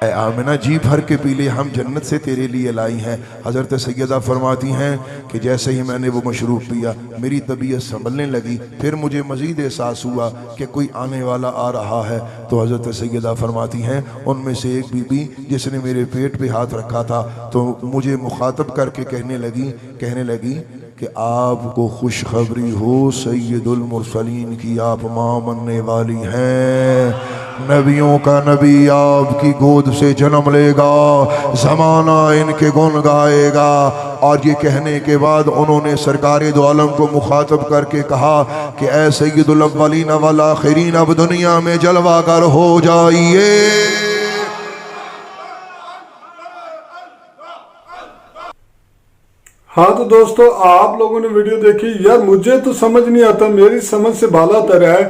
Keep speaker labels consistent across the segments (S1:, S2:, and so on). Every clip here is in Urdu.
S1: اے آمنہ جی بھر کے پی لے، ہم جنت سے تیرے لیے لائی ہیں۔ حضرت سیدہ فرماتی ہیں کہ جیسے ہی میں نے وہ مشروب پیا میری طبیعت سنبھلنے لگی، پھر مجھے مزید احساس ہوا کہ کوئی آنے والا آ رہا ہے۔ تو حضرت سیدہ فرماتی ہیں ان میں سے ایک بی بی جس نے میرے پیٹ پہ ہاتھ رکھا تھا تو مجھے مخاطب کر کے کہنے لگی کہ آپ کو خوشخبری ہو، سید المرسلین کی آپ ماں بننے والی ہیں، نبیوں کا نبی آپ کی گود سے جنم لے گا، زمانہ ان کے گن گائے گا۔ اور یہ کہنے کے بعد انہوں نے سرکار دو عالم کو مخاطب کر کے کہا کہ اے سید الاولین والآخرین، اب دنیا میں جلوہ گر ہو جائیے۔
S2: ہاں تو دوستو آپ لوگوں نے ویڈیو دیکھی، یار مجھے تو سمجھ نہیں آتا، میری سمجھ سے بالا تر ہے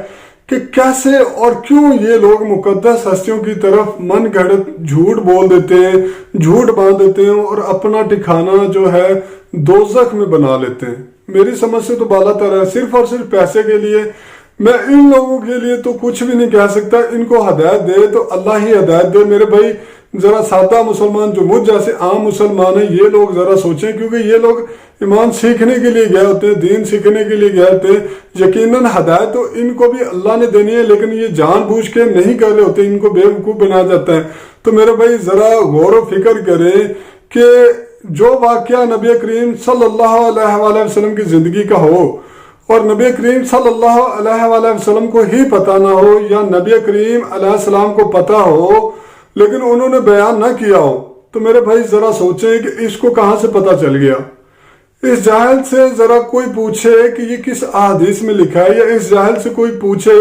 S2: کہ کیسے اور کیوں یہ لوگ مقدس ہستیوں کی طرف من گھڑت جھوٹ بول دیتے ہیں، جھوٹ باندھ دیتے ہیں اور اپنا ٹھکانہ جو ہے دوزخ میں بنا لیتے ہیں۔ میری سمجھ سے تو بالا تر ہے، صرف اور صرف پیسے کے لیے۔ میں ان لوگوں کے لیے تو کچھ بھی نہیں کہہ سکتا، ان کو ہدایت دے تو اللہ ہی ہدایت دے۔ میرے بھائی ذرا سادہ مسلمان جو مجھ جیسے عام مسلمان ہیں، یہ لوگ ذرا سوچیں، کیونکہ یہ لوگ ایمان سیکھنے کے لیے گئے ہوتے ہیں، دین سیکھنے کے لیے گئے ہوتے ہیں۔ یقیناً ہدایت تو ان کو بھی اللہ نے دینی ہے، لیکن یہ جان بوجھ کے نہیں کر رہے ہوتے، ان کو بے وقوف بنایا جاتا ہے۔ تو میرے بھائی ذرا غور و فکر کریں کہ جو واقعہ نبی کریم صلی اللہ علیہ وآلہ وسلم کی زندگی کا ہو اور نبی کریم صلی اللہ علیہ وآلہ وسلم کو ہی پتہ نہ ہو، یا نبی کریم علیہ السلام کو پتہ ہو لیکن انہوں نے بیان نہ کیا ہو، تو میرے بھائی ذرا سوچیں کہ اس کو کہاں سے پتہ چل گیا۔ اس جاہل سے ذرا کوئی پوچھے کہ یہ کس احادیث میں لکھا ہے، یا اس جاہل سے کوئی پوچھے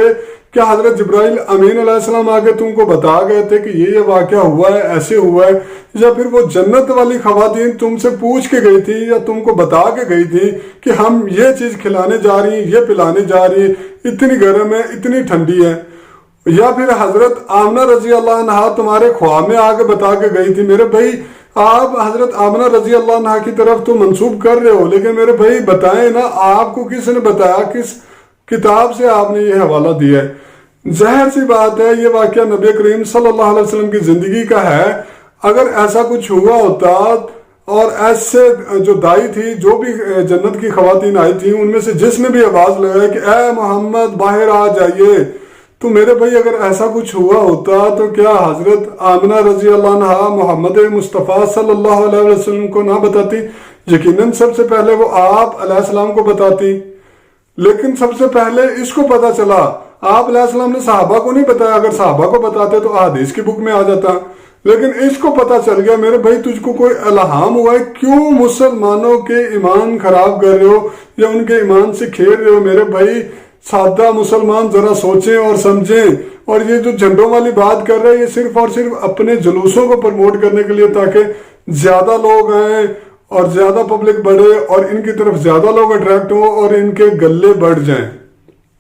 S2: کہ حضرت جبرائیل امین علیہ السلام آگے تم کو بتا گئے تھے کہ یہ واقعہ ہوا ہے، ایسے ہوا ہے، یا پھر وہ جنت والی خواتین تم سے پوچھ کے گئی تھی یا تم کو بتا کے گئی تھی کہ ہم یہ چیز کھلانے جا رہی ہیں، یہ پلانے جا رہی ہیں، اتنی گرم ہے، اتنی ٹھنڈی ہے، یا پھر حضرت آمنہ رضی اللہ عنہا تمہارے خواب میں آگے بتا کے گئی تھی۔ میرے بھائی آپ حضرت آمنہ رضی اللہ عنہا کی طرف تو منسوب کر رہے ہو، لیکن میرے بھائی بتائیں نا آپ کو کس نے بتایا، کس کتاب سے آپ نے یہ حوالہ دیا ہے؟ ظاہر سی بات ہے یہ واقعہ نبی کریم صلی اللہ علیہ وسلم کی زندگی کا ہے۔ اگر ایسا کچھ ہوا ہوتا اور ایسے جو دائی تھی، جو بھی جنت کی خواتین آئی تھیں، ان میں سے جس نے بھی آواز لگایا کہ اے محمد باہر آ جائیے، تو میرے بھائی اگر ایسا کچھ ہوا ہوتا تو کیا حضرت آمنہ رضی اللہ عنہا محمد مصطفیٰ صلی اللہ علیہ وسلم کو نہ بتاتی؟ یقیناً سب سے پہلے وہ آپ علیہ السلام کو بتاتی، لیکن سب سے پہلے اس کو پتا چلا۔ آپ علیہ السلام نے صحابہ کو نہیں بتایا، اگر صحابہ کو بتاتے تو احادیث کی بک میں آ جاتا، لیکن اس کو پتا چل گیا۔ میرے بھائی تجھ کو کوئی الہام ہوا ہے؟ کیوں مسلمانوں کے ایمان خراب کر رہے ہو یا ان کے ایمان سے کھیل رہے ہو؟ میرے بھائی سادہ مسلمان ذرا سوچیں اور سمجھیں، اور یہ جو جھنڈوں والی بات کر رہے ہیں یہ صرف اور صرف اپنے جلوسوں کو پروموٹ کرنے کے لیے، تاکہ زیادہ لوگ آئیں اور زیادہ پبلک بڑھے اور ان کی طرف زیادہ لوگ اٹریکٹ ہوں اور ان کے گلے بڑھ جائیں۔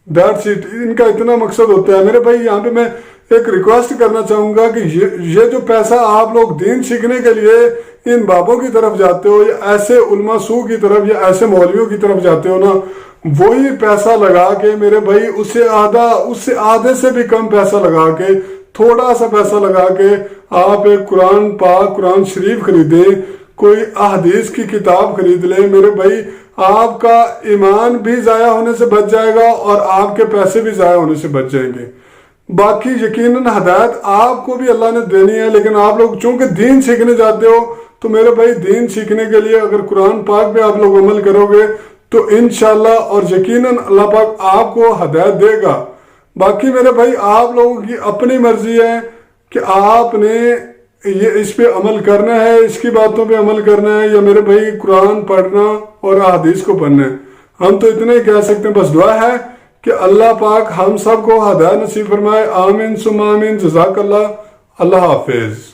S2: دیٹس اٹ، ان کا اتنا مقصد ہوتا ہے۔ میرے بھائی یہاں پہ میں ایک ریکویسٹ کرنا چاہوں گا کہ یہ جو پیسہ آپ لوگ دین سیکھنے کے لیے ان بابوں کی طرف جاتے ہو، یا ایسے علماء سو کی طرف یا ایسے مولویوں کی طرف جاتے ہو نا، وہی پیسہ لگا کے میرے بھائی اس سے آدھے سے بھی کم پیسہ لگا کے، تھوڑا سا پیسہ لگا کے آپ ایک قرآن پاک، قرآن شریف خریدیں، کوئی احادیث کی کتاب خرید لیں۔ میرے بھائی آپ کا ایمان بھی ضائع ہونے سے بچ جائے گا اور آپ کے پیسے بھی ضائع ہونے سے بچ جائیں گے۔ باقی یقیناً ہدایت آپ کو بھی اللہ نے دینی ہے، لیکن آپ لوگ چونکہ دین سیکھنے جاتے ہو تو میرے بھائی دین سیکھنے کے لیے اگر قرآن پاک پہ آپ لوگ عمل کرو گے تو انشاءاللہ اور یقیناً اللہ پاک آپ کو ہدایت دے گا۔ باقی میرے بھائی آپ لوگوں کی اپنی مرضی ہے کہ آپ نے یہ اس پہ عمل کرنا ہے، اس کی باتوں پہ عمل کرنا ہے، یا میرے بھائی قرآن پڑھنا اور احادیث کو پڑھنا ہے۔ ہم تو اتنا ہی کہہ سکتے ہیں، بس دعا ہے کہ اللہ پاک ہم سب کو ہدایت نصیب فرمائے۔ آمین ثم آمین۔ جزاک اللہ۔ اللہ حافظ۔